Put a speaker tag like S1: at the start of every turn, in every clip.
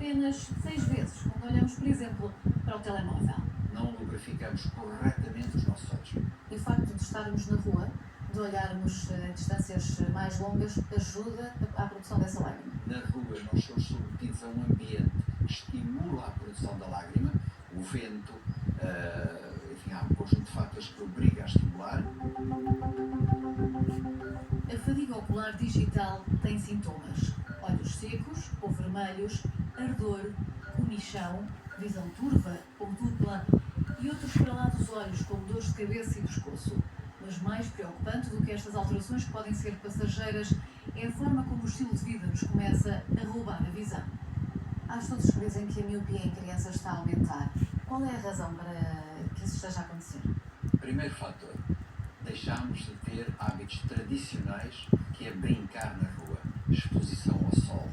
S1: apenas 6 vezes quando olhamos, por exemplo, para o telemóvel.
S2: Não lubrificamos corretamente os nossos olhos.
S1: E o facto de estarmos na rua, de olharmos em distâncias mais longas, ajuda à produção dessa lágrima.
S2: Na rua, nós somos submetidos a um ambiente que estimula a produção da lágrima, o vento, enfim, há um conjunto de fatores que obriga a estimular.
S1: A fadiga ocular digital tem sintomas: olhos secos ou vermelhos, ardor, comichão, visão turva ou dupla e outros para lá dos olhos, como dores de cabeça e pescoço. Mas mais preocupante do que estas alterações, que podem ser passageiras, é a forma como o estilo de vida nos começa a roubar a visão. Há estudos que dizem que a miopia em crianças está a aumentar. Qual é a razão para que isso esteja a acontecer?
S2: Primeiro fator, deixámos de ter hábitos tradicionais, que é brincar na rua, exposição ao sol.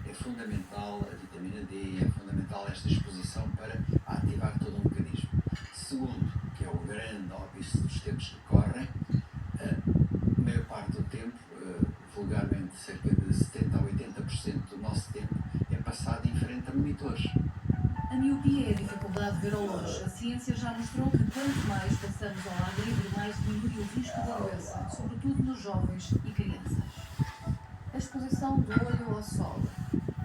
S2: É fundamental a vitamina D, é fundamental esta exposição para ativar todo um mecanismo. Segundo, que é o grande óbice dos tempos que correm, a maior parte do tempo, vulgarmente cerca de 70% a 80% do nosso tempo, é passado em frente a monitores.
S1: A miopia é a dificuldade de ver ao longe. A ciência já mostrou que quanto mais passamos ao ar livre, mais diminui o risco da doença, sobretudo nos jovens e crianças. A exposição do olho ao sol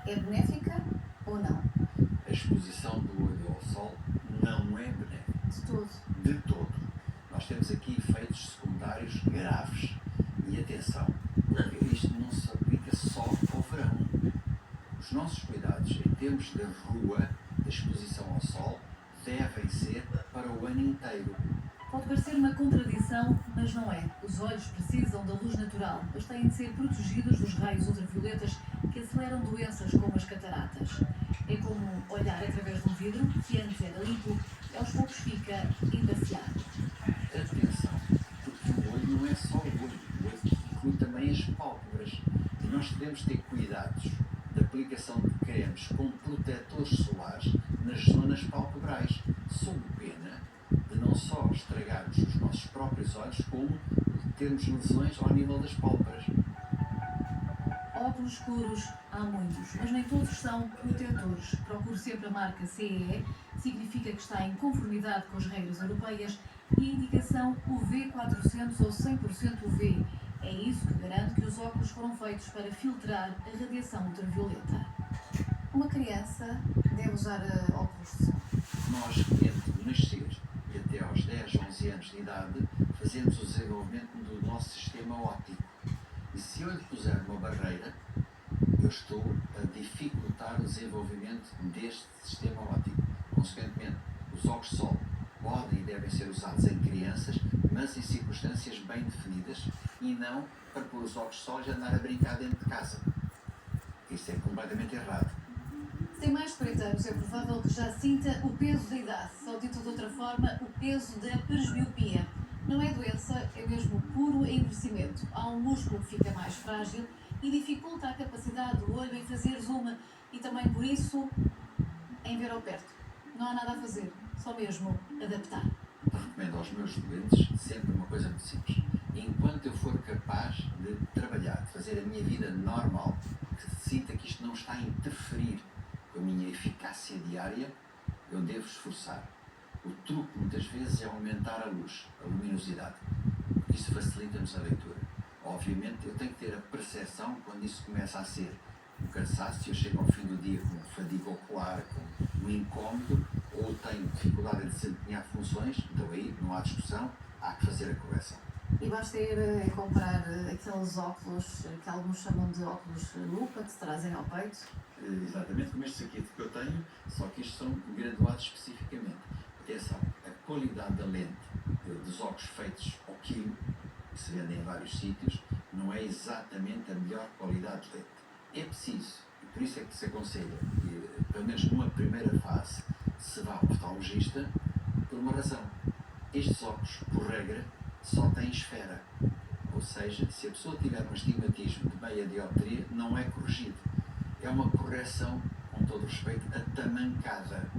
S1: é benéfica ou não?
S2: A exposição do olho ao sol não é benéfica.
S1: De todo.
S2: De todo. Nós temos aqui efeitos secundários graves. E atenção, porque isto não se aplica só ao verão. Os nossos cuidados em termos da rua, da exposição ao sol, devem ser para o ano inteiro.
S1: Pode parecer uma contradição, mas não é. Os olhos precisam da luz natural, mas têm de ser protegidos dos raios ultravioletas que aceleram doenças como as cataratas. É como olhar através de um vidro que antes era limpo e aos poucos fica embaciado.
S2: Atenção, porque o olho não é só o olho inclui também as pálpebras. E nós devemos ter cuidados da aplicação de cremes com protetores solares nas zonas palpebrais, sob pena de não só estragarmos os nossos próprios olhos, como de termos lesões ao nível das pálpebras.
S1: Óculos escuros há muitos, mas nem todos são protetores. Procure sempre a marca CE, significa que está em conformidade com as regras europeias, e a indicação UV400 ou 100% UV. É isso que garante que os óculos foram feitos para filtrar a radiação ultravioleta. Uma criança deve usar óculos de sol.
S2: Nós, entre nascer e até aos 10, 11 anos de idade, fazemos o desenvolvimento do nosso sistema óptico. E se eu lhe puser uma barreira, eu estou a dificultar o desenvolvimento deste sistema óptico. Consequentemente, os óculos de sol podem e devem ser usados em crianças, mas em circunstâncias bem definidas, e não para pôr os óculos de sol e andar a brincar dentro de casa. Isso é completamente errado.
S1: Se tem mais de 40 anos, é provável que já sinta o peso da idade, ou dito de outra forma, o peso da presbiopia. Não é doença, é mesmo puro envelhecimento. Há um músculo que fica mais frágil e dificulta a capacidade do olho em fazer zoom e também por isso em ver ao perto. Não há nada a fazer, só mesmo adaptar.
S2: Recomendo aos meus doentes sempre uma coisa muito simples. Enquanto eu for capaz de trabalhar, de fazer a minha vida normal, que sinta que isto não está a interferir com a minha eficácia diária, eu devo esforçar. O truque, muitas vezes, é aumentar a luz, a luminosidade, porque isso facilita-nos a leitura. Obviamente, eu tenho que ter a percepção quando isso começa a ser um cansaço, se eu chego ao fim do dia com fadiga ocular, com um incómodo, ou tenho dificuldade em desempenhar funções, então aí não há discussão, há que fazer a correção.
S1: E basta ir comprar aqueles óculos que alguns chamam de óculos lupa, que se trazem ao peito.
S2: Exatamente como este aqui que eu tenho, só que estes são graduados especificamente. Atenção, a qualidade da lente dos óculos feitos ao quilo, que se vendem em vários sítios, não é exatamente a melhor qualidade de lente. É preciso, e por isso é que se aconselha, que, pelo menos numa primeira fase, se vá ao oftalmologista por uma razão. Estes óculos, por regra, só têm esfera. Ou seja, se a pessoa tiver um astigmatismo de meia dioptria, não é corrigido. É uma correção, com todo respeito, atamancada.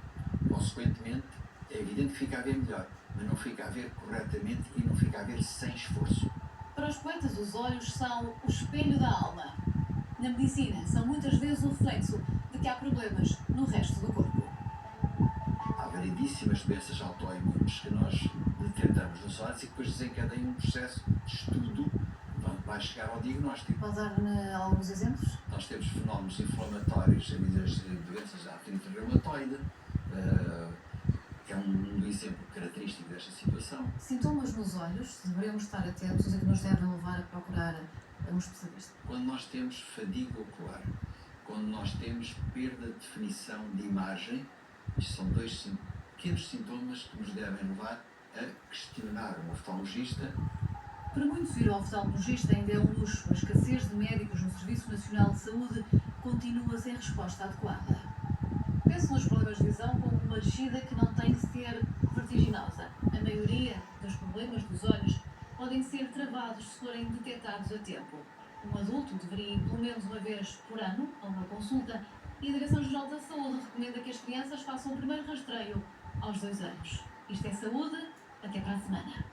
S2: Consequentemente, é evidente que fica a ver melhor, mas não fica a ver corretamente e não fica a ver sem esforço.
S1: Para os poetas, os olhos são o espelho da alma. Na medicina, são muitas vezes o reflexo de que há problemas no resto do corpo.
S2: Há variedíssimas doenças autoimunes que nós detectamos nos olhos e que depois desencadeiam um processo de estudo que vai chegar ao diagnóstico.
S1: Pode dar-me alguns exemplos?
S2: Nós temos fenómenos inflamatórios, as doenças da artrite reumatoide, é um exemplo característico desta situação.
S1: Sintomas nos olhos, devemos estar atentos e que nos devem levar a procurar um especialista.
S2: Quando nós temos fadiga ocular, quando nós temos perda de definição de imagem, isto são dois pequenos sintomas que nos devem levar a questionar um oftalmologista.
S1: Para muitos, ir ao oftalmologista ainda é um luxo. A escassez de médicos no Serviço Nacional de Saúde continua sem resposta adequada. Penso nos problemas de visão como uma descida que não tem de ser vertiginosa. A maioria dos problemas dos olhos podem ser travados se forem detectados a tempo. Um adulto deveria ir pelo menos uma vez por ano a uma consulta e a Direção-Geral da Saúde recomenda que as crianças façam o primeiro rastreio aos 2 anos. Isto é saúde, até para a semana.